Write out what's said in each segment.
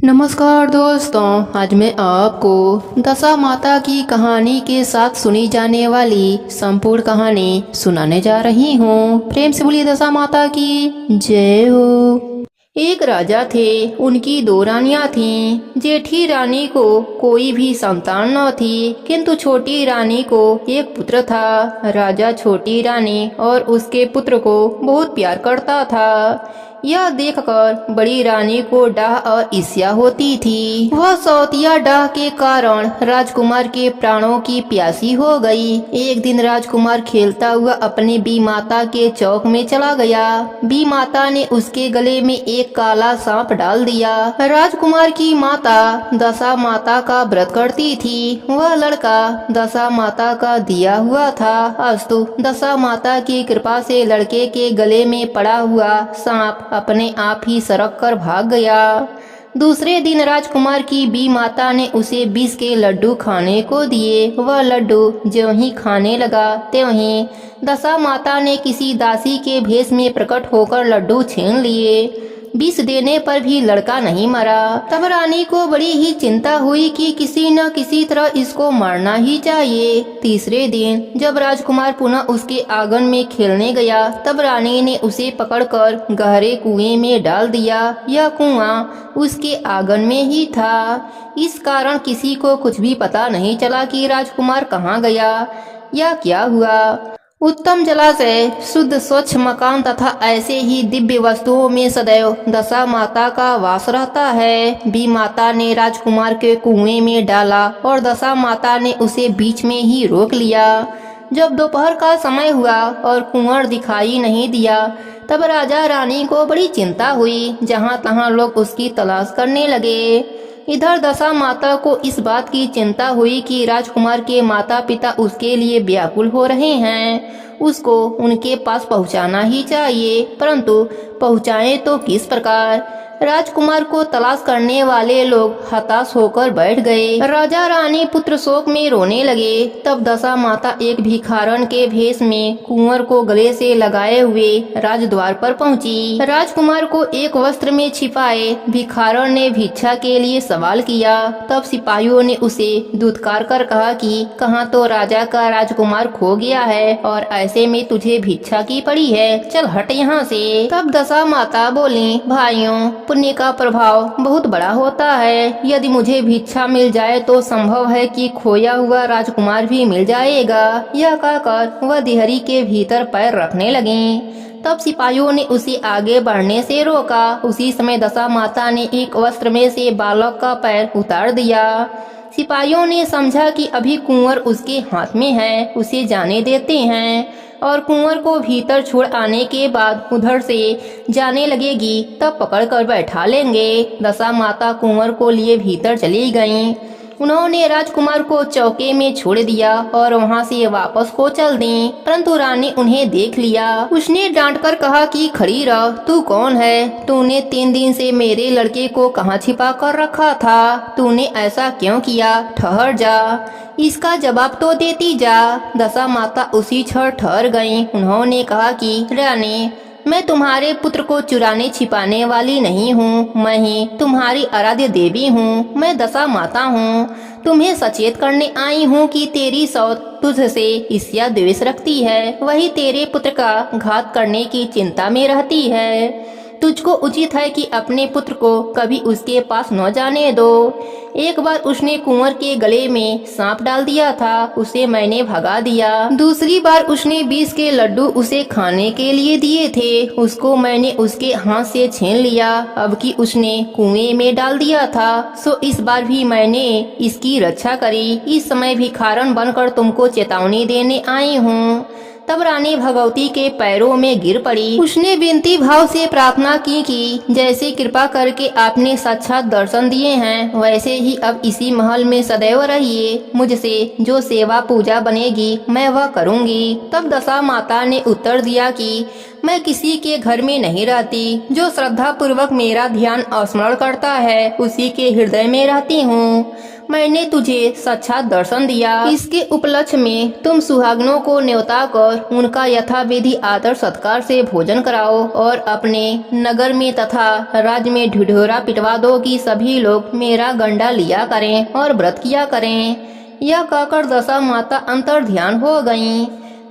नमस्कार दोस्तों, आज मैं आपको दशा माता की कहानी के साथ सुनी जाने वाली संपूर्ण कहानी सुनाने जा रही हूँ। प्रेम से बोलिए दशा माता की जय हो। एक राजा थे, उनकी दो रानियां थीं। जेठी रानी को कोई भी संतान न थी, किंतु छोटी रानी को एक पुत्र था। राजा छोटी रानी और उसके पुत्र को बहुत प्यार करता था। यह देखकर बड़ी रानी को डाह और ईर्ष्या होती थी। वह सौतिया डाह के कारण राजकुमार के प्राणों की प्यासी हो गई। एक दिन राजकुमार खेलता हुआ अपने बी माता के चौक में चला गया। बी माता ने उसके गले में एक काला सांप डाल दिया। राजकुमार की माता दशा माता का व्रत करती थी। वह लड़का दशा माता का दिया हुआ था। अस्तु दशा माता की कृपा से लड़के के गले में पड़ा हुआ सांप अपने आप ही सरक कर भाग गया। दूसरे दिन राजकुमार की बी माता ने उसे विष के लड्डू खाने को दिए। वह लड्डू ज्यों ही खाने लगा त्यों ही दशा माता ने किसी दासी के भेष में प्रकट होकर लड्डू छीन लिए। विष देने पर भी लड़का नहीं मरा। तब रानी को बड़ी ही चिंता हुई कि किसी न किसी तरह इसको मारना ही चाहिए। तीसरे दिन जब राजकुमार पुनः उसके आंगन में खेलने गया, तब रानी ने उसे पकड़कर गहरे कुएं में डाल दिया। यह कुआं उसके आंगन में ही था। इस कारण किसी को कुछ भी पता नहीं चला कि राजकुमार कहाँ गया या क्या हुआ। उत्तम जलाशय, शुद्ध स्वच्छ मकान तथा ऐसे ही दिव्य वस्तुओं में सदैव दशा माता का वास रहता है। बी माता ने राजकुमार के कुएं में डाला और दशा माता ने उसे बीच में ही रोक लिया। जब दोपहर का समय हुआ और कुंवर दिखाई नहीं दिया, तब राजा रानी को बड़ी चिंता हुई। जहां तहां लोग उसकी तलाश करने लगे। इधर दशा माता को इस बात की चिंता हुई कि राजकुमार के माता पिता उसके लिए व्याकुल हो रहे हैं। उसको उनके पास पहुंचाना ही चाहिए, परंतु पहुंचाएं तो किस प्रकार। राजकुमार को तलाश करने वाले लोग हताश होकर बैठ गए। राजा रानी पुत्र शोक में रोने लगे। तब दशा माता एक भिखारन के भेष में कुंवर को गले से लगाए हुए राजद्वार पर पहुंची। राजकुमार को एक वस्त्र में छिपाए भिखारन ने भिक्षा के लिए सवाल किया। तब सिपाहियों ने उसे धुतकार कर कहा कि कहाँ तो राजा का राजकुमार खो गया है और ऐसे में तुझे भिक्षा की पड़ी है, चल हट यहाँ से। तब दशा माता बोली, भाइयों, पुण्य का प्रभाव बहुत बड़ा होता है। यदि मुझे भिक्षा मिल जाए तो संभव है कि खोया हुआ राजकुमार भी मिल जाएगा। यह कहकर वह दिहरी के भीतर पैर रखने लगी। तब सिपाहियों ने उसे आगे बढ़ने से रोका। उसी समय दशा माता ने एक वस्त्र में से बालक का पैर उतार दिया। सिपाहियों ने समझा कि अभी कुंवर उसके हाथ में है, उसे जाने देते हैं और कुंवर को भीतर छोड़ आने के बाद उधर से जाने लगेगी, तब पकड़ कर बैठा लेंगे। दशा माता कुंवर को लिए भीतर चली गईं। उन्होंने राजकुमार को चौके में छोड़ दिया और वहां से वापस को चल दी, परंतु रानी उन्हें देख लिया। उसने डांट कर कहा कि खड़ी रह, तू कौन है? तूने 3 दिन से मेरे लड़के को कहाँ छिपा कर रखा था? तूने ऐसा क्यों किया? ठहर जा, इसका जवाब तो देती जा। दशा माता उसी क्षण ठहर गईं। उन्होंने कहा कि रानी, मैं तुम्हारे पुत्र को चुराने छिपाने वाली नहीं हूँ। मैं ही तुम्हारी आराध्य देवी हूँ। मैं दशा माता हूँ। तुम्हें सचेत करने आई हूँ कि तेरी सौत तुझसे ईर्ष्या द्वेष रखती है। वही तेरे पुत्र का घात करने की चिंता में रहती है। तुझको उचित है कि अपने पुत्र को कभी उसके पास न जाने दो। एक बार उसने कुंवर के गले में सांप डाल दिया था, उसे मैंने भगा दिया। दूसरी बार उसने विष के लड्डू उसे खाने के लिए दिए थे, उसको मैंने उसके हाथ से छीन लिया। अब कि उसने कुएं में डाल दिया था, सो इस बार भी मैंने इसकी रक्षा करी। इस समय भिखारन बनकर तुमको चेतावनी देने आई हूँ। तब रानी भगवती के पैरों में गिर पड़ी। उसने विनती भाव से प्रार्थना की कि जैसे कृपा करके आपने साक्षात दर्शन दिए हैं, वैसे ही अब इसी महल में सदैव रहिए। मुझसे जो सेवा पूजा बनेगी मैं वह करूंगी। तब दशा माता ने उत्तर दिया कि मैं किसी के घर में नहीं रहती। जो श्रद्धा पूर्वक मेरा ध्यान स्मरण करता है उसी के हृदय में रहती हूँ। मैंने तुझे साक्षात दर्शन दिया। इसके उपलक्ष्य में तुम सुहागनों को न्योता कर उनका यथाविधि आदर सत्कार से भोजन कराओ और अपने नगर में तथा राज्य में ढिढोरा पिटवा दो कि सभी लोग मेरा गंडा लिया करें और व्रत किया करें। यह कहकर दशा माता अंतर ध्यान हो गईं।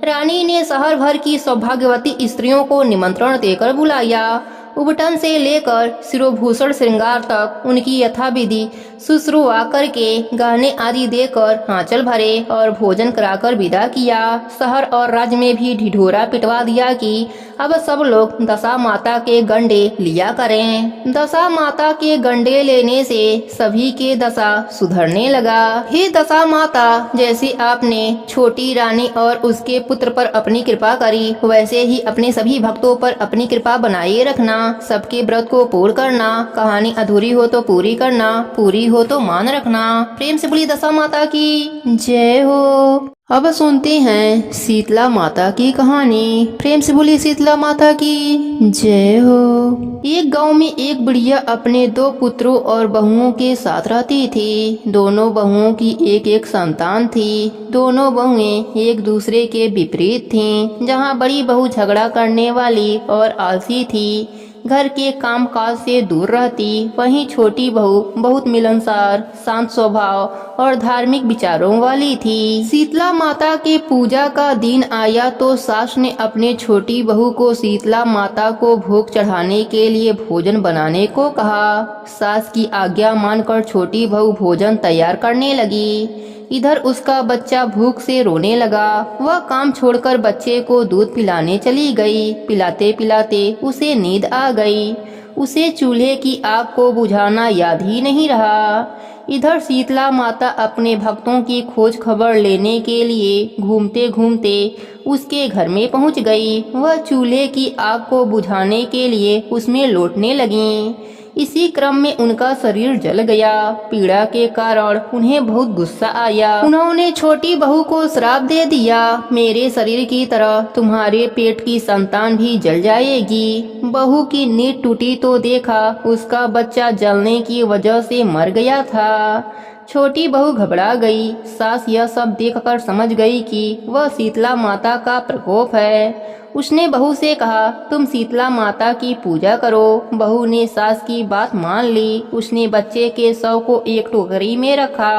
रानी ने शहर भर की सौभाग्यवती स्त्रियों को निमंत्रण देकर बुलाया। उबटन से लेकर शिरोभूषण श्रृंगार तक उनकी यथाविधि शुश्रूषा करके गहने आदि देकर आंचल भरे और भोजन कराकर विदा किया। शहर और राज्य में भी ढिढोरा पिटवा दिया कि अब सब लोग दशा माता के गंडे लिया करें। दशा माता के गंडे लेने से सभी के दशा सुधरने लगा। हे दशा माता, जैसे आपने छोटी रानी और उसके पुत्र पर अपनी कृपा करी वैसे ही अपने सभी भक्तों पर अपनी कृपा बनाए रखना। सबके व्रत को पूर्ण करना। कहानी अधूरी हो तो पूरी करना, पूरी हो तो मान रखना। प्रेम से बोली दशा माता की जय हो। अब सुनते हैं शीतला माता की कहानी। प्रेम से बोली शीतला माता की जय हो। एक गांव में एक बुढ़िया अपने 2 पुत्रों और बहुओं के साथ रहती थी। दोनों बहुओं की एक एक संतान थी। दोनों बहुएं एक दूसरे के विपरीत थीं। जहां बड़ी बहू झगड़ा करने वाली और आलसी थी, घर के काम काज से दूर रहती, वहीं छोटी बहू बहुत मिलनसार, शांत स्वभाव और धार्मिक विचारों वाली थी। शीतला माता के पूजा का दिन आया तो सास ने अपने छोटी बहू को शीतला माता को भोग चढ़ाने के लिए भोजन बनाने को कहा। सास की आज्ञा मानकर छोटी बहू भोजन तैयार करने लगी। इधर उसका बच्चा भूख से रोने लगा। वह काम छोड़कर बच्चे को दूध पिलाने चली गई। पिलाते पिलाते उसे नींद आ गई। उसे चूल्हे की आग को बुझाना याद ही नहीं रहा। इधर शीतला माता अपने भक्तों की खोज खबर लेने के लिए घूमते घूमते उसके घर में पहुंच गई। वह चूल्हे की आग को बुझाने के लिए उसमें लौटने लगीं। इसी क्रम में उनका शरीर जल गया। पीड़ा के कारण उन्हें बहुत गुस्सा आया। उन्होंने छोटी बहू को श्राप दे दिया, मेरे शरीर की तरह तुम्हारे पेट की संतान भी जल जाएगी। बहू की नींद टूटी तो देखा उसका बच्चा जलने की वजह से मर गया था। छोटी बहू घबरा गई। सास यह सब देखकर समझ गई कि वह शीतला माता का प्रकोप है। उसने बहू से कहा, तुम शीतला माता की पूजा करो। बहू ने सास की बात मान ली। उसने बच्चे के शव को एक टोकरी में रखा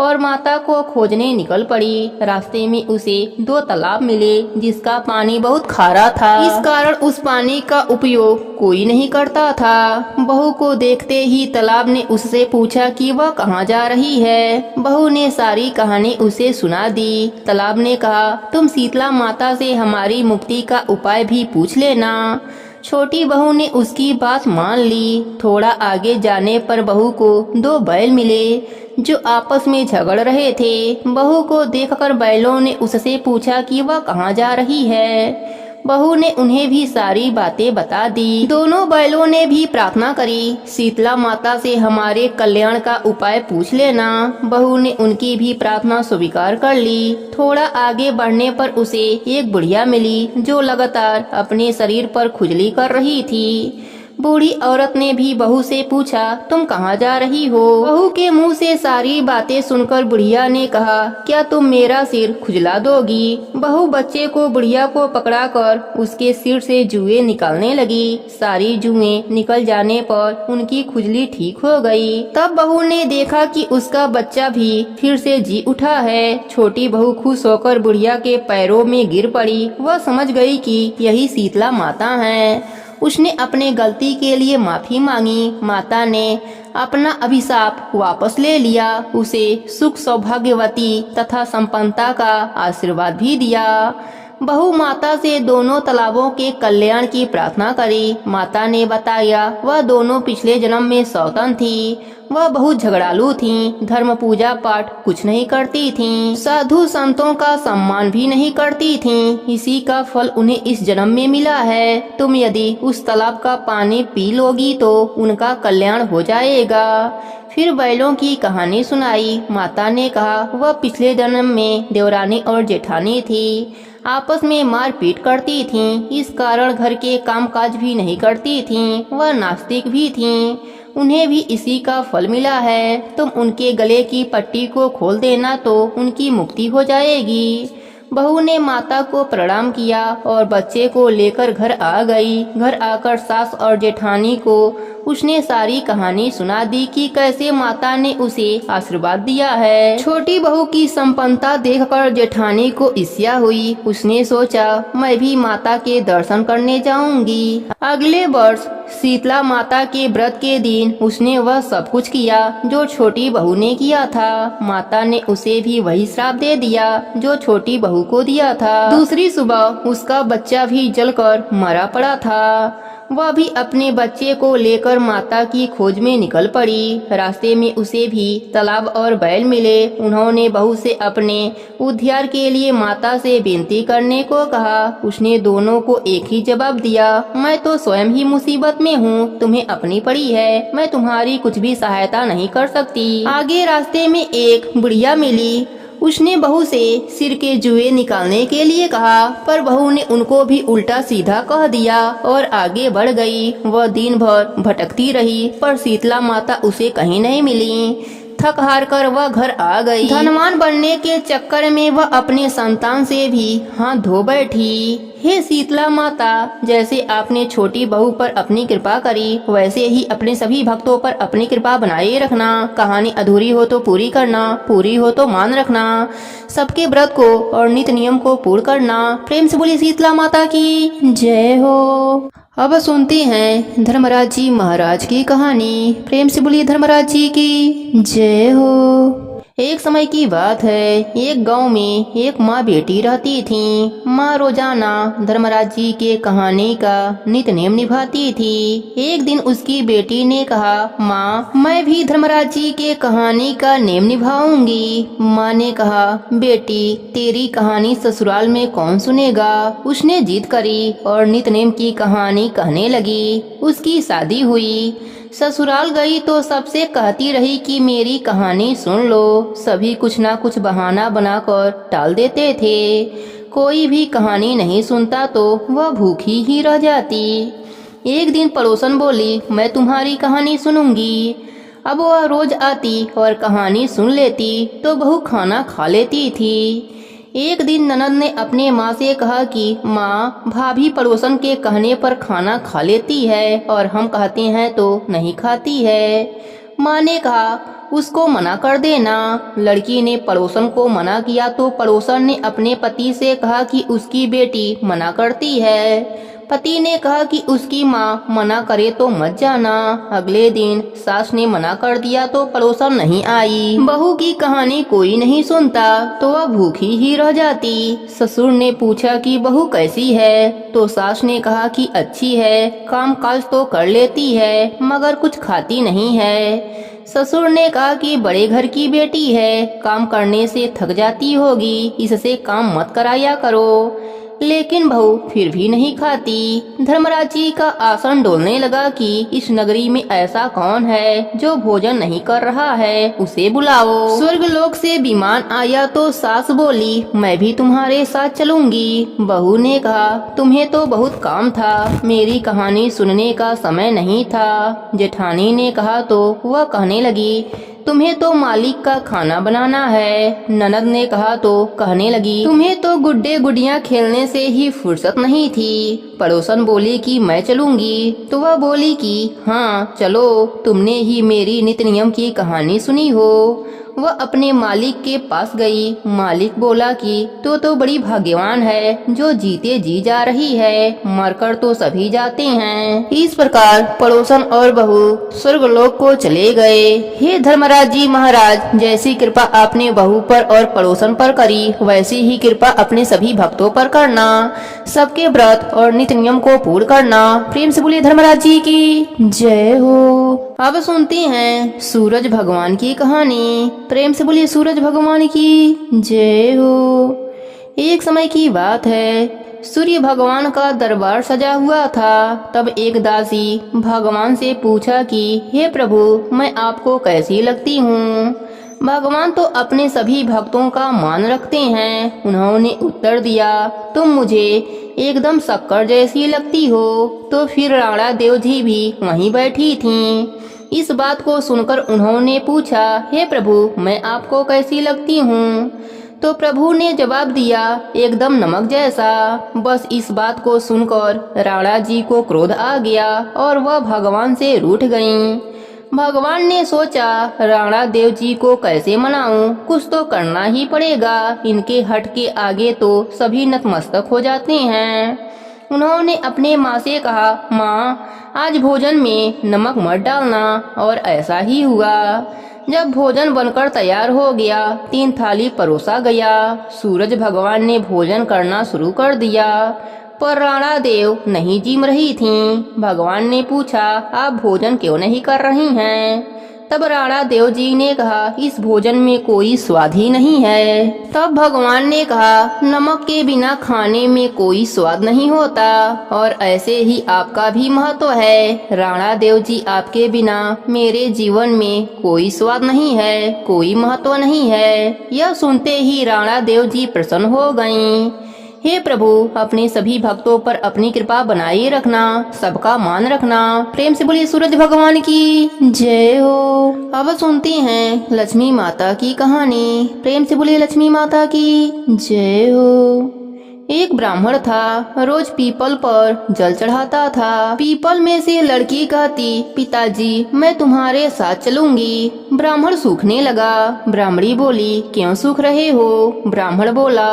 और माता को खोजने निकल पड़ी। रास्ते में उसे 2 तालाब मिले जिसका पानी बहुत खारा था। इस कारण उस पानी का उपयोग कोई नहीं करता था। बहू को देखते ही तालाब ने उससे पूछा कि वह कहाँ जा रही है। बहू ने सारी कहानी उसे सुना दी। तालाब ने कहा, तुम शीतला माता से हमारी मुक्ति का उपाय भी पूछ लेना। छोटी बहू ने उसकी बात मान ली। थोड़ा आगे जाने पर बहू को 2 बैल मिले जो आपस में झगड़ रहे थे। बहू को देखकर बैलों ने उससे पूछा कि वह कहाँ जा रही है। बहू ने उन्हें भी सारी बातें बता दी। दोनों बैलों ने भी प्रार्थना करी, शीतला माता से हमारे कल्याण का उपाय पूछ लेना। बहू ने उनकी भी प्रार्थना स्वीकार कर ली। थोड़ा आगे बढ़ने पर उसे एक बुढ़िया मिली जो लगातार अपने शरीर पर खुजली कर रही थी। बूढ़ी औरत ने भी बहू से पूछा, तुम कहाँ जा रही हो। बहू के मुंह से सारी बातें सुनकर बुढ़िया ने कहा, क्या तुम मेरा सिर खुजला दोगी। बहू बच्चे को बुढ़िया को पकड़ाकर उसके सिर से जुएं निकालने लगी। सारी जुएं निकल जाने पर उनकी खुजली ठीक हो गई। तब बहू ने देखा कि उसका बच्चा भी फिर से जी उठा है। छोटी बहू खुश होकर बुढ़िया के पैरों में गिर पड़ी। वह समझ गई कि यही शीतला माता है। उसने अपने गलती के लिए माफी मांगी। माता ने अपना अभिशाप वापस ले लिया। उसे सुख सौभाग्यवती तथा संपन्नता का आशीर्वाद भी दिया। बहू माता से दोनों तालाबों के कल्याण की प्रार्थना करी। माता ने बताया वह दोनों पिछले जन्म में सौतन थी। वह बहुत झगड़ालू थीं, धर्म पूजा पाठ कुछ नहीं करती थीं, साधु संतों का सम्मान भी नहीं करती थीं। इसी का फल उन्हें इस जन्म में मिला है। तुम यदि उस तालाब का पानी पी लोगी तो उनका कल्याण हो जाएगा। फिर बैलों की कहानी सुनाई। माता ने कहा वह पिछले जन्म में देवरानी और जेठानी थी। आपस में मारपीट करती थीं। इस कारण घर के कामकाज भी नहीं करती थीं। वह नास्तिक भी थीं। उन्हें भी इसी का फल मिला है। तुम उनके गले की पट्टी को खोल देना तो उनकी मुक्ति हो जाएगी। बहू ने माता को प्रणाम किया और बच्चे को लेकर घर आ गई। घर आकर सास और जेठानी को उसने सारी कहानी सुना दी कि कैसे माता ने उसे आशीर्वाद दिया है। छोटी बहू की संपन्नता देखकर जेठानी को ईर्ष्या हुई। उसने सोचा मैं भी माता के दर्शन करने जाऊंगी। अगले वर्ष शीतला माता के व्रत के दिन उसने वह सब कुछ किया जो छोटी बहू ने किया था। माता ने उसे भी वही श्राप दे दिया जो छोटी बहू को दिया था। दूसरी सुबह उसका बच्चा भी जलकर मरा पड़ा था। वह भी अपने बच्चे को लेकर माता की खोज में निकल पड़ी। रास्ते में उसे भी तालाब और बैल मिले। उन्होंने बहू से अपने उद्धार के लिए माता से विनती करने को कहा। उसने दोनों को एक ही जवाब दिया, मैं तो स्वयं ही मुसीबत में हूँ, तुम्हें अपनी पड़ी है, मैं तुम्हारी कुछ भी सहायता नहीं कर सकती। आगे रास्ते में एक बुढ़िया मिली। उसने बहू से सिर के जुए निकालने के लिए कहा, पर बहू ने उनको भी उल्टा सीधा कह दिया और आगे बढ़ गई। वह दिन भर भटकती रही, पर शीतला माता उसे कहीं नहीं मिली। थक हार कर वह घर आ गई। धनवान बनने के चक्कर में वह अपने संतान से भी हाथ धो बैठी। हे शीतला माता, जैसे आपने छोटी बहू पर अपनी कृपा करी, वैसे ही अपने सभी भक्तों पर अपनी कृपा बनाए रखना। कहानी अधूरी हो तो पूरी करना, पूरी हो तो मान रखना। सबके व्रत को और नित्य नियम को पूर्ण करना। प्रेम से बोली शीतला माता की जय हो। अब सुनते हैं धर्मराज जी महाराज की कहानी। प्रेम से बोलिए धर्मराज जी की जय हो। एक समय की बात है, एक गांव में एक माँ बेटी रहती थी। माँ रोजाना धर्मराज जी के कहानी का नित्य नियम निभाती थी। एक दिन उसकी बेटी ने कहा, माँ मैं भी धर्मराज जी के कहानी का नियम निभाऊंगी। माँ ने कहा, बेटी तेरी कहानी ससुराल में कौन सुनेगा। उसने जिद करी और नित्य नियम की कहानी कहने लगी। उसकी शादी हुई। ससुराल गई तो सबसे कहती रही कि मेरी कहानी सुन लो। सभी कुछ ना कुछ बहाना बनाकर टाल देते थे। कोई भी कहानी नहीं सुनता तो वह भूखी ही रह जाती। एक दिन पड़ोसन बोली, मैं तुम्हारी कहानी सुनूंगी। अब वह रोज आती और कहानी सुन लेती तो बहू खाना खा लेती थी। एक दिन ननद ने अपने माँ से कहा कि माँ भाभी पड़ोसन के कहने पर खाना खा लेती है और हम कहते हैं तो नहीं खाती है। माँ ने कहा उसको मना कर देना। लड़की ने पड़ोसन को मना किया तो पड़ोसन ने अपने पति से कहा कि उसकी बेटी मना करती है। पति ने कहा कि उसकी माँ मना करे तो मत जाना। अगले दिन सास ने मना कर दिया तो पड़ोसन नहीं आई। बहू की कहानी कोई नहीं सुनता तो वह भूखी ही रह जाती। ससुर ने पूछा कि बहू कैसी है तो सास ने कहा कि अच्छी है, काम काज तो कर लेती है मगर कुछ खाती नहीं है। ससुर ने कहा कि बड़े घर की बेटी है, काम करने से थक जाती होगी, इससे काम मत कराया करो। लेकिन बहू फिर भी नहीं खाती। धर्मराज जी का आसन डोलने लगा कि इस नगरी में ऐसा कौन है जो भोजन नहीं कर रहा है, उसे बुलाओ। स्वर्ग लोक से विमान आया तो सास बोली, मैं भी तुम्हारे साथ चलूंगी। बहू ने कहा, तुम्हें तो बहुत काम था, मेरी कहानी सुनने का समय नहीं था। जेठानी ने कहा तो वह कहने लगी, तुम्हें तो मालिक का खाना बनाना है। ननद ने कहा तो कहने लगी, तुम्हें तो गुड्डे गुडियां खेलने से ही फुर्सत नहीं थी। पड़ोसन बोली कि मैं चलूंगी तो वह बोली कि हाँ चलो, तुमने ही मेरी नित्य नियम की कहानी सुनी हो। वह अपने मालिक के पास गई। मालिक बोला कि तो बड़ी भाग्यवान है जो जीते जी जा रही है, मरकर तो सभी जाते हैं। इस प्रकार पड़ोसन और बहू स्वर्गलोक को चले गए। हे धर्मराज जी महाराज, जैसी कृपा आपने बहू पर और पड़ोसन पर करी, वैसी ही कृपा अपने सभी भक्तों पर करना। सबके व्रत और नित्य नियम को पूर्ण करना। प्रेम से बोलिए धर्मराज जी की जय हो। अब सुनते हैं सूरज भगवान की कहानी। प्रेम से बोलिए सूरज भगवान की जय हो। एक समय की बात है, सूर्य भगवान का दरबार सजा हुआ था। तब एक दासी भगवान से पूछा कि हे प्रभु, मैं आपको कैसी लगती हूँ। भगवान तो अपने सभी भक्तों का मान रखते हैं। उन्होंने उत्तर दिया, तुम मुझे एकदम शक्कर जैसी लगती हो। तो फिर राणा देव जी भी वहीं बैठी थीं। इस बात को सुनकर उन्होंने पूछा, हे प्रभु, मैं आपको कैसी लगती हूँ? तो प्रभु ने जवाब दिया, एकदम नमक जैसा। बस इस बात को सुनकर राणा जी को क्रोध आ गया और वह भगवान से रूठ गईं। भगवान ने सोचा, राणा देव जी को कैसे मनाऊं? कुछ तो करना ही पड़ेगा। इनके हट के आगे तो सभी नतमस्तक हो जाते हैं। उन्होंने अपने माँ से कहा, माँ, आज भोजन में नमक मत डालना। और ऐसा ही हुआ। जब भोजन बनकर तैयार हो गया, 3 थाली परोसा गया। सूरज भगवान ने भोजन करना शुरू कर दिया, पर राणा देव नहीं जिम रही थीं। भगवान ने पूछा, आप भोजन क्यों नहीं कर रही हैं? तब राणा देव जी ने कहा, इस भोजन में कोई स्वाद ही नहीं है। तब भगवान ने कहा, नमक के बिना खाने में कोई स्वाद नहीं होता, और ऐसे ही आपका भी महत्व है। राणा देव जी, आपके बिना मेरे जीवन में कोई स्वाद नहीं है, कोई महत्व नहीं है। यह सुनते ही राणा देव जी प्रसन्न हो गईं। हे प्रभु, अपने सभी भक्तों पर अपनी कृपा बनाए रखना, सबका मान रखना। प्रेम से बोलिए सूरज भगवान की जय हो। अब सुनते हैं लक्ष्मी माता की कहानी। प्रेम से बोलिए लक्ष्मी माता की जय हो। एक ब्राह्मण था, रोज पीपल पर जल चढ़ाता था। पीपल में से लड़की कहती, पिताजी, मैं तुम्हारे साथ चलूंगी। ब्राह्मण सूखने लगा। ब्राह्मणी बोली, क्यों सूख रहे हो? ब्राह्मण बोला,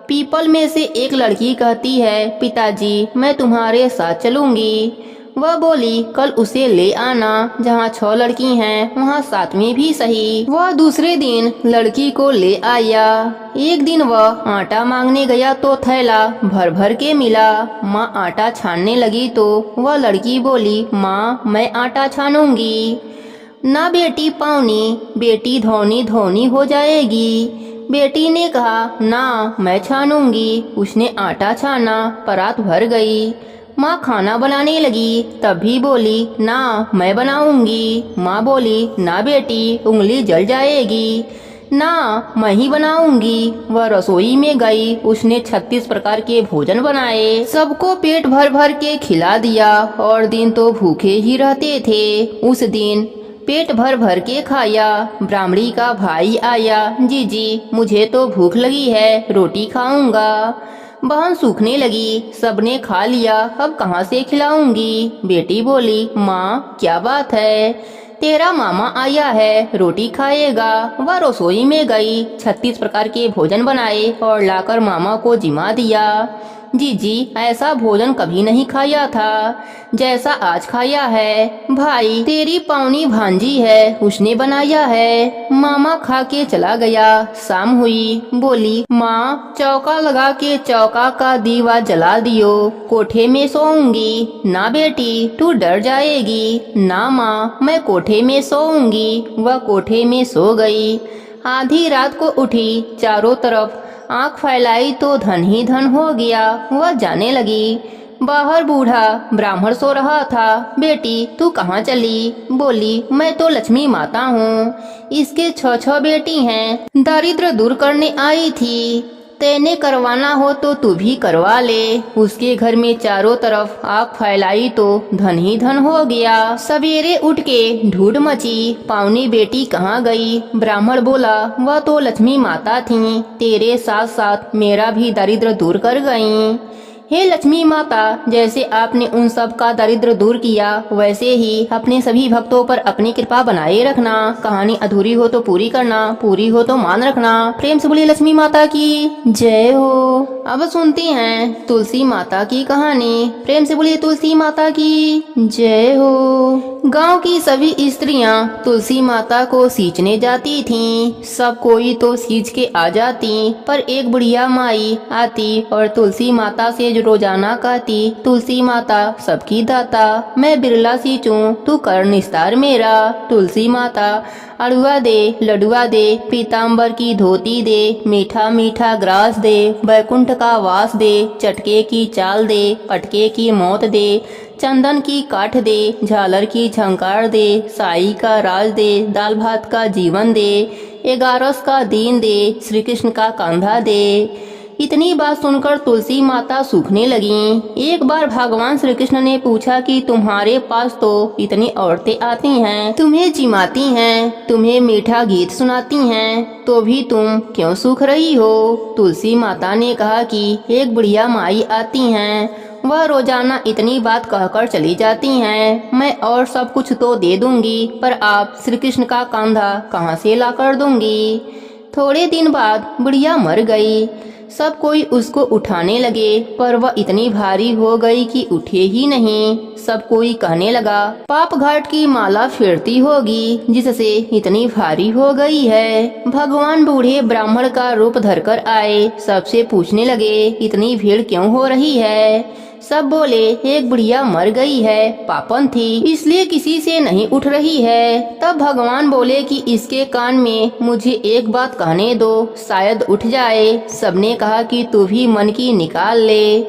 पीपल में से एक लड़की कहती है, पिताजी, मैं तुम्हारे साथ चलूंगी। वह बोली, कल उसे ले आना। जहाँ 6 लड़की हैं, वहाँ 7वीं भी सही। वह दूसरे दिन लड़की को ले आया। एक दिन वह आटा मांगने गया तो थैला भर भर के मिला। माँ आटा छानने लगी तो वह लड़की बोली, माँ, मैं आटा छानूंगी। ना बेटी पाऊनी, बेटी धौनी धौनी हो जाएगी। बेटी ने कहा, ना, मैं छानूंगी। उसने आटा छाना, परात भर गई। माँ खाना बनाने लगी, तब भी बोली, ना, मैं बनाऊंगी। माँ बोली, ना बेटी, उंगली जल जाएगी। ना, मैं ही बनाऊंगी। वह रसोई में गई। उसने 36 प्रकार के भोजन बनाए, सबको पेट भर भर के खिला दिया, और दिन तो भूखे ही रहते थे। उस दिन पेट भर भर के खाया। ब्राह्मणी का भाई आया, जीजी, मुझे तो भूख लगी है, रोटी खाऊंगा। बहन सूखने लगी, सबने खा लिया, अब कहाँ से खिलाऊंगी? बेटी बोली, माँ, क्या बात है? तेरा मामा आया है, रोटी खाएगा। वह रसोई में गई, 36 प्रकार के भोजन बनाए और लाकर मामा को जिमा दिया। जीजी, ऐसा भोजन कभी नहीं खाया था जैसा आज खाया है। भाई, तेरी पौनी भांजी है, उसने बनाया है। मामा खा के चला गया। शाम हुई, बोली, माँ, चौका लगा के चौका का दीवा जला दियो, कोठे में सोऊंगी। ना बेटी, तू डर जाएगी। ना माँ, मैं कोठे में सोऊंगी। वह कोठे में सो गई। आधी रात को उठी, चारों तरफ आंख फैलाई तो धन ही धन हो गया। वह जाने लगी। बाहर बूढ़ा ब्राह्मण सो रहा था। बेटी, तू कहाँ चली? बोली, मैं तो लक्ष्मी माता हूँ, इसके 6 बेटी हैं, दारिद्र दूर करने आई थी। तेने करवाना हो तो तू भी करवा ले। उसके घर में चारों तरफ आग फैलाई तो धन ही धन हो गया। सवेरे उठ के ढूंढ मची, पावनी बेटी कहाँ गई? ब्राह्मण बोला, वह तो लक्ष्मी माता थीं, तेरे साथ साथ मेरा भी दरिद्र दूर कर गईं। हे लक्ष्मी माता, जैसे आपने उन सब का दरिद्र दूर किया, वैसे ही अपने सभी भक्तों पर अपनी कृपा बनाए रखना। कहानी अधूरी हो तो पूरी करना, पूरी हो तो मान रखना। प्रेम से बोलिए लक्ष्मी माता की जय हो। अब सुनते हैं तुलसी माता की कहानी। प्रेम से बोलिए तुलसी माता की जय हो। गांव की सभी स्त्रियां तुलसी माता को सींचने जाती थीं। सब कोई तो सींच के आ जाती, पर एक बुढ़िया माई आती और तुलसी माता से रोजाना कहती, तुलसी माता सबकी दाता, मैं बिरला सींचूं, तू कर निस्तार मेरा। तुलसी माता अड़ुआ दे, लडुआ दे, पीताम्बर की धोती दे, मीठा मीठा ग्रास दे, बैकुंठ का वास दे, चटके की चाल दे, पटके की मौत दे, चंदन की काठ दे, झालर की झंकार दे, साई का राज दे, दाल भात का जीवन दे, 11 का दीन दे, श्री कृष्ण का कंधा दे। इतनी बात सुनकर तुलसी माता सूखने लगी। एक बार भगवान श्री कृष्ण ने पूछा कि तुम्हारे पास तो इतनी औरतें आती हैं, तुम्हें चिमाती हैं, तुम्हें मीठा गीत सुनाती हैं, तो भी तुम क्यों सूख रही हो? तुलसी माता ने कहा कि एक बुढ़िया माई आती हैं, वह रोजाना इतनी बात कहकर चली जाती हैं। मैं और सब कुछ तो दे दूंगी, पर आप श्री कृष्ण का कंधा कहाँ से ला कर दूंगी? थोड़े दिन बाद बुढ़िया मर गई। सब कोई उसको उठाने लगे, पर वह इतनी भारी हो गई कि उठे ही नहीं। सब कोई कहने लगा, पाप घाट की माला फेरती होगी जिससे इतनी भारी हो गई है। भगवान बूढ़े ब्राह्मण का रूप धरकर आए, सबसे पूछने लगे, इतनी भीड़ क्यों हो रही है? सब बोले, एक बुढ़िया मर गई है, पापन थी, इसलिए किसी से नहीं उठ रही है। तब भगवान बोले कि इसके कान में मुझे एक बात कहने दो, शायद उठ जाए। सबने कहा कि तू भी मन की निकाल ले।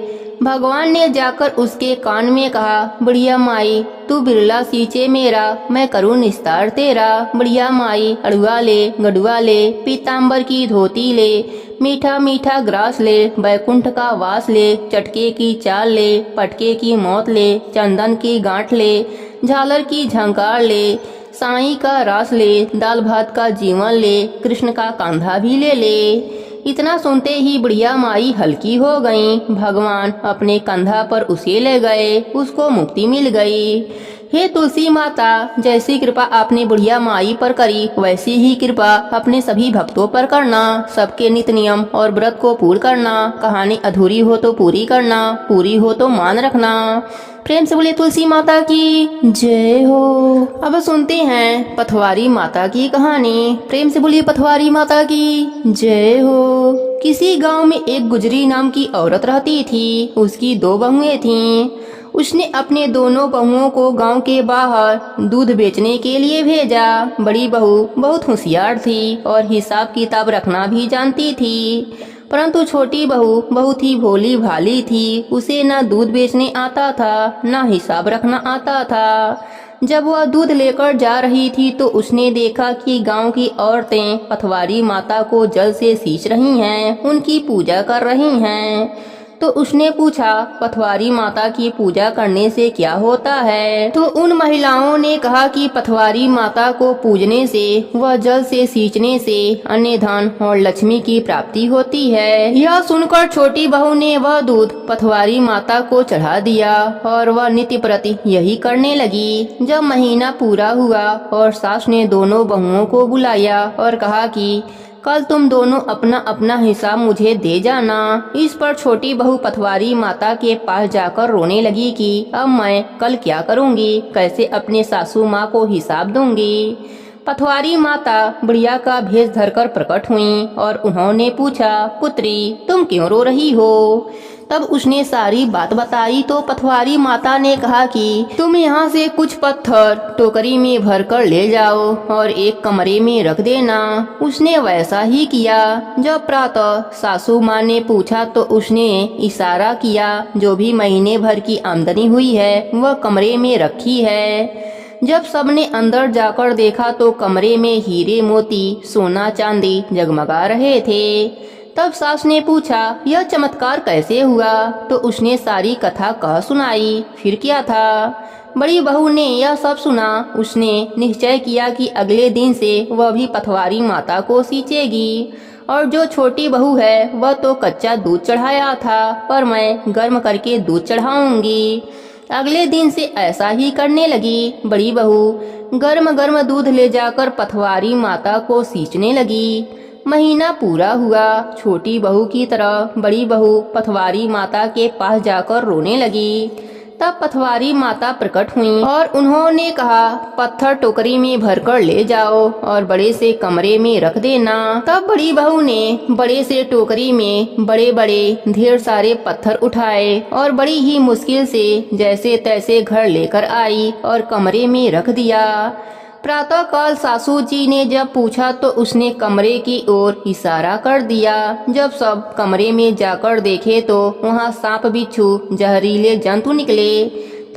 भगवान ने जाकर उसके कान में कहा, बुढ़िया माई तू बिरला सींचे मेरा, मैं करूँ निस्तार तेरा। बुढ़िया माई अड़ुआ ले, गडुआ ले, पीताम्बर की धोती ले, मीठा मीठा ग्रास ले, बैकुंठ का वास ले, चटके की चाल ले, पटके की मौत ले, चंदन की गांठ ले, झालर की झंकार ले, साई का रास ले, दाल भात का जीवन ले, कृष्ण का कंधा भी ले ले। इतना सुनते ही बुढ़िया माई हल्की हो गई। भगवान अपने कंधा पर उसे ले गए, उसको मुक्ति मिल गई। हे तुलसी माता, जैसी कृपा आपने बुढ़िया माई पर करी, वैसी ही कृपा अपने सभी भक्तों पर करना। सबके नित्य नियम और व्रत को पूर्ण करना। कहानी अधूरी हो तो पूरी करना, पूरी हो तो मान रखना। प्रेम से बोलिए तुलसी माता की जय हो। अब सुनते हैं पथवारी माता की कहानी। प्रेम से बोलिए पथवारी माता की जय हो। किसी गांव में एक गुजरी नाम की औरत रहती थी। उसकी 2 बहुएं थीं। उसने अपने दोनों बहुओं को गांव के बाहर दूध बेचने के लिए भेजा। बड़ी बहू बहुत होशियार थी और हिसाब किताब रखना भी जानती थी, परंतु छोटी बहू बहुत ही भोली भाली थी। उसे न दूध बेचने आता था, न हिसाब रखना आता था। जब वह दूध लेकर जा रही थी तो उसने देखा कि गांव की औरतें पथवारी माता को जल से सींच रही हैं, उनकी पूजा कर रही हैं। तो उसने पूछा, पथवारी माता की पूजा करने से क्या होता है? तो उन महिलाओं ने कहा कि पथवारी माता को पूजने से, वह जल से सींचने से अन्य धन और लक्ष्मी की प्राप्ति होती है। यह सुनकर छोटी बहू ने वह दूध पथवारी माता को चढ़ा दिया और वह नित्य प्रति यही करने लगी। जब महीना पूरा हुआ और सास ने दोनों बहुओं को बुलाया और कहा कि कल तुम दोनों अपना अपना हिसाब मुझे दे जाना। इस पर छोटी बहू पथवारी माता के पास जाकर रोने लगी कि अब मैं कल क्या करूंगी, कैसे अपने सासू माँ को हिसाब दूंगी। पथवारी माता बुढ़िया का भेष धरकर प्रकट हुई और उन्होंने पूछा, पुत्री तुम क्यों रो रही हो? तब उसने सारी बात बताई तो पथवारी माता ने कहा कि तुम यहाँ से कुछ पत्थर टोकरी में भरकर ले जाओ और एक कमरे में रख देना। उसने वैसा ही किया। जब प्रातः सासू माँ ने पूछा तो उसने इशारा किया, जो भी महीने भर की आमदनी हुई है वह कमरे में रखी है। जब सबने अंदर जाकर देखा तो कमरे में हीरे मोती सोना चांदी जगमगा रहे थे। तब सास ने पूछा, यह चमत्कार कैसे हुआ? तो उसने सारी कथा कह सुनाई। फिर क्या था? बड़ी बहू ने यह सब सुना। उसने निश्चय किया कि अगले दिन से वह भी पथवारी माता को सींचेगी, और जो छोटी बहू है वह तो कच्चा दूध चढ़ाया था, पर मैं गर्म करके दूध चढ़ाऊंगी। अगले दिन से ऐसा ही करने लगी। बड़ी बहू गर्म गर्म दूध ले जाकर पथवारी माता को सींचने लगी। महीना पूरा हुआ। छोटी बहू की तरह बड़ी बहू पथवारी माता के पास जाकर रोने लगी। तब पथवारी माता प्रकट हुई और उन्होंने कहा, पत्थर टोकरी में भरकर ले जाओ और बड़े से कमरे में रख देना। तब बड़ी बहू ने बड़े से टोकरी में बड़े बड़े ढेर सारे पत्थर उठाए और बड़ी ही मुश्किल से जैसे तैसे घर लेकर आई और कमरे में रख दिया। प्रातः काल सासू जी ने जब पूछा तो उसने कमरे की ओर इशारा कर दिया। जब सब कमरे में जाकर देखे तो वहाँ सांप बिच्छू जहरीले जंतु निकले।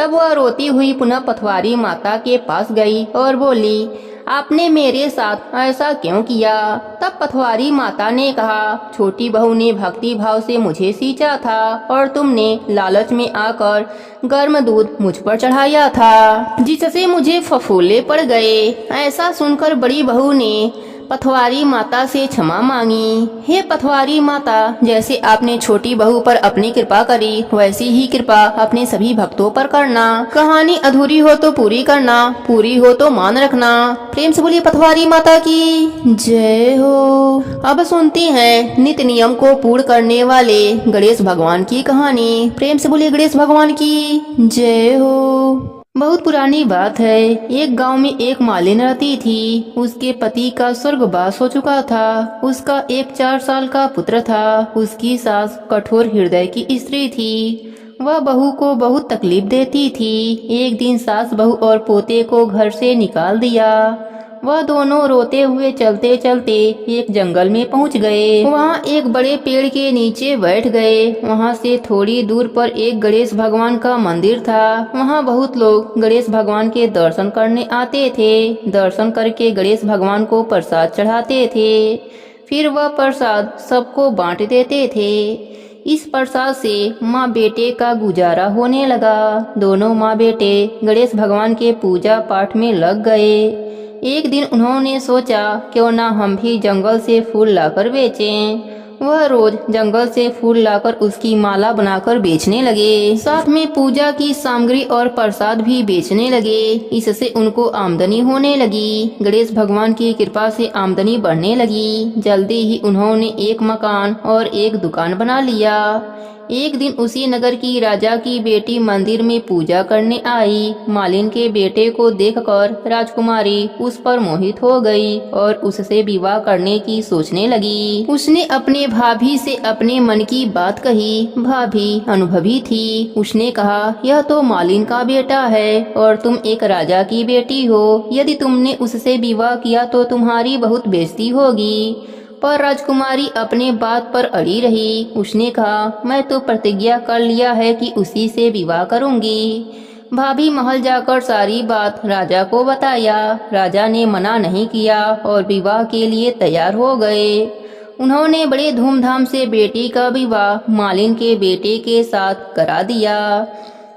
तब वह रोती हुई पुनः पटवारी माता के पास गई और बोली, आपने मेरे साथ ऐसा क्यों किया? तब पटवारी माता ने कहा, छोटी बहू ने भक्ति भाव से मुझे सींचा था और तुमने लालच में आकर गर्म दूध मुझ पर चढ़ाया था, जिससे मुझे फफोले पड़ गए। ऐसा सुनकर बड़ी बहू ने पटवारी माता से क्षमा मांगी। हे पटवारी माता, जैसे आपने छोटी बहू पर अपनी कृपा करी, वैसी ही कृपा अपने सभी भक्तों पर करना। कहानी अधूरी हो तो पूरी करना, पूरी हो तो मान रखना। प्रेम से बोलिए पटवारी माता की जय हो। अब सुनते हैं नित्य नियम को पूर्ण करने वाले गणेश भगवान की कहानी। प्रेम से बोलिए गणेश भगवान की जय हो। बहुत पुरानी बात है। एक गांव में एक मालिन रहती थी। उसके पति का स्वर्गवास हो चुका था। उसका एक 4 साल का पुत्र था। उसकी सास कठोर हृदय की स्त्री थी। वह बहू को बहुत तकलीफ देती थी। एक दिन सास बहू और पोते को घर से निकाल दिया। वह दोनों रोते हुए चलते चलते एक जंगल में पहुंच गए। वहां एक बड़े पेड़ के नीचे बैठ गए। वहां से थोड़ी दूर पर एक गणेश भगवान का मंदिर था। वहां बहुत लोग गणेश भगवान के दर्शन करने आते थे। दर्शन करके गणेश भगवान को प्रसाद चढ़ाते थे। फिर वह प्रसाद सबको बांट देते थे। इस प्रसाद से माँ बेटे का गुजारा होने लगा। दोनों माँ बेटे गणेश भगवान के पूजा पाठ में लग गए। एक दिन उन्होंने सोचा, क्यों ना हम भी जंगल से फूल लाकर बेचें। वह रोज जंगल से फूल लाकर उसकी माला बनाकर बेचने लगे। साथ में पूजा की सामग्री और प्रसाद भी बेचने लगे। इससे उनको आमदनी होने लगी। गणेश भगवान की कृपा से आमदनी बढ़ने लगी। जल्दी ही उन्होंने एक मकान और एक दुकान बना लिया। एक दिन उसी नगर की राजा की बेटी मंदिर में पूजा करने आई। मालिन के बेटे को देखकर राजकुमारी उस पर मोहित हो गई और उससे विवाह करने की सोचने लगी। उसने अपने भाभी से अपने मन की बात कही। भाभी अनुभवी थी। उसने कहा, यह तो मालिन का बेटा है और तुम एक राजा की बेटी हो। यदि तुमने उससे विवाह किया तो तुम्हारी बहुत बेइज्जती होगी। पर राजकुमारी अपने बात पर अड़ी रही। उसने कहा, मैं तो प्रतिज्ञा कर लिया है कि उसी से विवाह करूंगी। भाभी महल जाकर सारी बात राजा को बताया। राजा ने मना नहीं किया और विवाह के लिए तैयार हो गए। उन्होंने बड़े धूमधाम से बेटी का विवाह मालिन के बेटे के साथ करा दिया।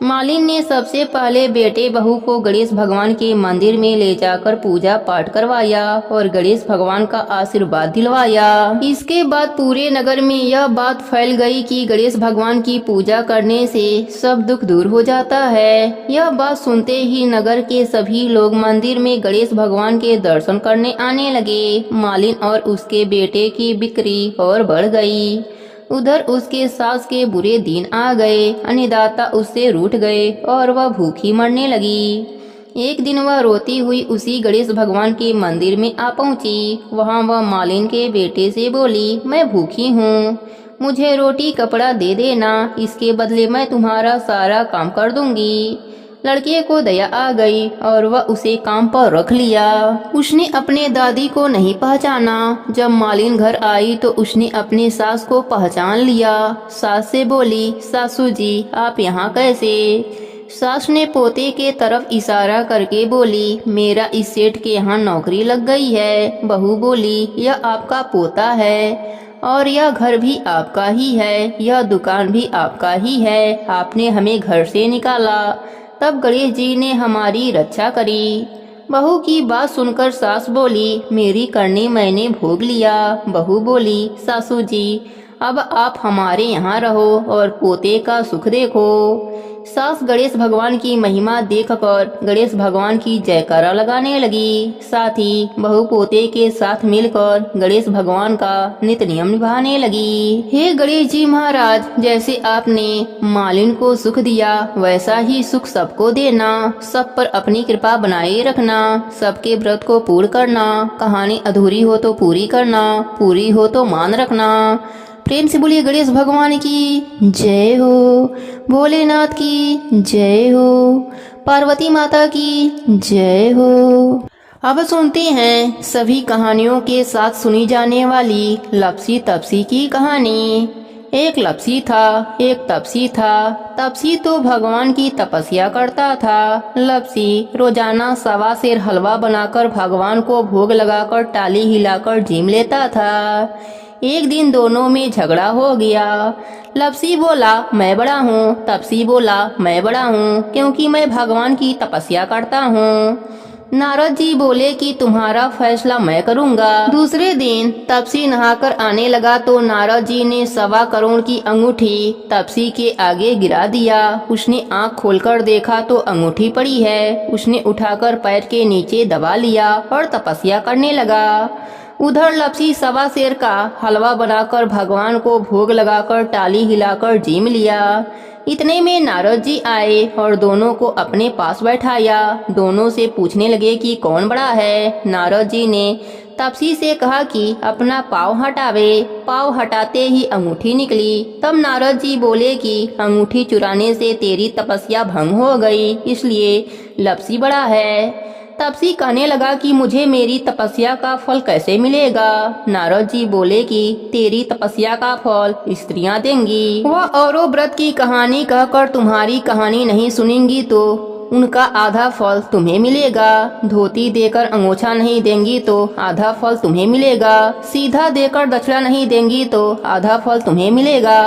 मालिन ने सबसे पहले बेटे बहू को गणेश भगवान के मंदिर में ले जाकर पूजा पाठ करवाया और गणेश भगवान का आशीर्वाद दिलवाया। इसके बाद पूरे नगर में यह बात फैल गई कि गणेश भगवान की पूजा करने से सब दुख दूर हो जाता है। यह बात सुनते ही नगर के सभी लोग मंदिर में गणेश भगवान के दर्शन करने आने लगे। मालिन और उसके बेटे की बिक्री और बढ़ गई। उधर उसके सास के बुरे दिन आ गए। अन्नदाता उससे रूठ गए और वह भूखी मरने लगी। एक दिन वह रोती हुई उसी गणेश भगवान के मंदिर में आ पहुंची। वहां वह मालिन के बेटे से बोली, मैं भूखी हूँ, मुझे रोटी कपड़ा दे देना, इसके बदले मैं तुम्हारा सारा काम कर दूंगी। लड़के को दया आ गई और वह उसे काम पर रख लिया। उसने अपने दादी को नहीं पहचाना। जब मालिन घर आई तो उसने अपने सास को पहचान लिया। सास से बोली, सासू जी आप यहाँ कैसे? सास ने पोते के तरफ इशारा करके बोली, मेरा इस सेठ के यहाँ नौकरी लग गई है। बहू बोली, यह आपका पोता है और यह घर भी आपका ही है, यह दुकान भी आपका ही है। आपने हमें घर से निकाला, तब गणेश जी ने हमारी रक्षा करी। बहू की बात सुनकर सास बोली, मेरी करनी मैंने भोग लिया। बहू बोली, सासू जी अब आप हमारे यहाँ रहो और पोते का सुख देखो। सास गणेश भगवान की महिमा देखकर गणेश भगवान की जयकारा लगाने लगी। साथ ही बहू पोते के साथ मिलकर गणेश भगवान का नित्य नियम निभाने लगी। हे गणेश जी महाराज, जैसे आपने मालिन को सुख दिया वैसा ही सुख सबको देना। सब पर अपनी कृपा बनाए रखना। सबके व्रत को पूर्ण करना। कहानी अधूरी हो तो पूरी करना, पूरी हो तो मान रखना। प्रेम से बोलिए गणेश भगवान की जय हो, भोलेनाथ की जय हो, पार्वती माता की जय हो। अब सुनते हैं सभी कहानियों के साथ सुनी जाने वाली लपसी तपसी की कहानी। एक लपसी था, एक तपसी था। तपसी तो भगवान की तपस्या करता था। लपसी रोजाना 1.25 सेर हलवा बनाकर भगवान को भोग लगाकर टाली हिलाकर जीम लेता था। एक दिन दोनों में झगड़ा हो गया। लपसी बोला मैं बड़ा हूँ, तपसी बोला मैं बड़ा हूँ क्योंकि मैं भगवान की तपस्या करता हूँ। नारद जी बोले कि तुम्हारा फैसला मैं करूंगा। दूसरे दिन तपसी नहाकर आने लगा तो नारद जी ने 1.25 करोड़ की अंगूठी तपसी के आगे गिरा दिया। उसने आंख खोलकर देखा तो अंगूठी पड़ी है। उसने उठाकर पैर के नीचे दबा लिया और तपस्या करने लगा। उधर लपसी 1.25 सेर का हलवा बनाकर भगवान को भोग लगाकर टाली हिलाकर जीम लिया। इतने में नारद जी आए और दोनों को अपने पास बैठाया। दोनों से पूछने लगे कि कौन बड़ा है। नारद जी ने तपसी से कहा कि अपना पाँव हटावे। पाँव हटाते ही अंगूठी निकली। तब नारद जी बोले कि अंगूठी चुराने से तेरी तपस्या भंग हो गई, इसलिए लपसी बड़ा है। तपसी कहने लगा कि मुझे मेरी तपस्या का फल कैसे मिलेगा। नारद जी बोले कि तेरी तपस्या का फल स्त्रियां देंगी। वह औरों व्रत की कहानी कहकर तुम्हारी कहानी नहीं सुनेंगी तो उनका आधा फल तुम्हें मिलेगा। धोती देकर अंगोछा नहीं देंगी तो आधा फल तुम्हें मिलेगा। सीधा देकर दक्षिणा नहीं देंगी तो आधा फल तुम्हें मिलेगा।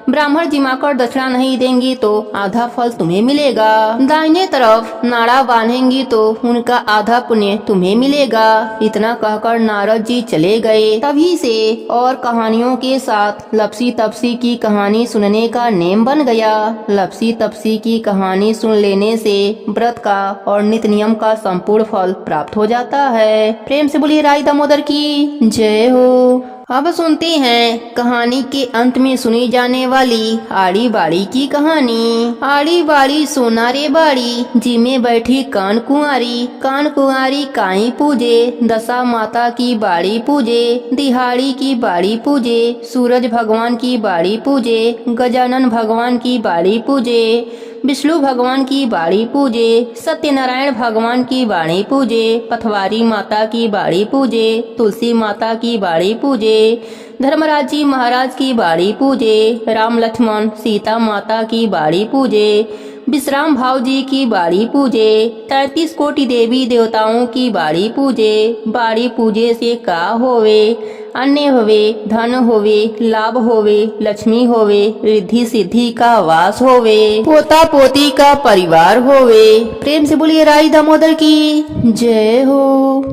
ब्राह्मण जिमाकर दक्षिणा नहीं देंगी तो आधा फल तुम्हें मिलेगा। दाहिने तरफ नाड़ा बांधेंगी तो उनका आधा पुण्य तुम्हें मिलेगा। इतना कहकर नारद जी चले गए। तभी से और कहानियों के साथ लपसी तपसी की कहानी सुनने का नेम बन गया। लपसी तपसी की कहानी सुन लेने से व्रत का और नित्य नियम का संपूर्ण फल प्राप्त हो जाता है। प्रेम से बोलिए राई दामोदर की जय हो। अब सुनते हैं कहानी के अंत में सुनी जाने वाली आड़ी बाड़ी की कहानी। आड़ी बाड़ी सोना रे बाड़ी, जी में बैठी कान कुंवारी काई पूजे। दशा माता की बाड़ी पूजे, दिहाड़ी की बाड़ी पूजे। सूरज भगवान की बाड़ी पूजे, गजानन भगवान की बाड़ी पूजे। विष्णु भगवान की बाड़ी पूजे, सत्यनारायण भगवान की बाड़ी पूजे। पथवारी माता की बाड़ी पूजे, तुलसी माता की बाड़ी पूजे। धर्मराज जी महाराज की बाड़ी पूजे, राम लक्ष्मण सीता माता की बाड़ी पूजे। विश्राम भाव जी की बाड़ी पूजे, 33 कोटि देवी देवताओं की बाड़ी पूजे। बाड़ी पूजे से का होवे, अन्य होवे, धन होवे, लाभ होवे, लक्ष्मी होवे, रिद्धि सिद्धि का वास होवे, पोता पोती का परिवार होवे। प्रेम से बोलिए राई दामोदर की जय हो।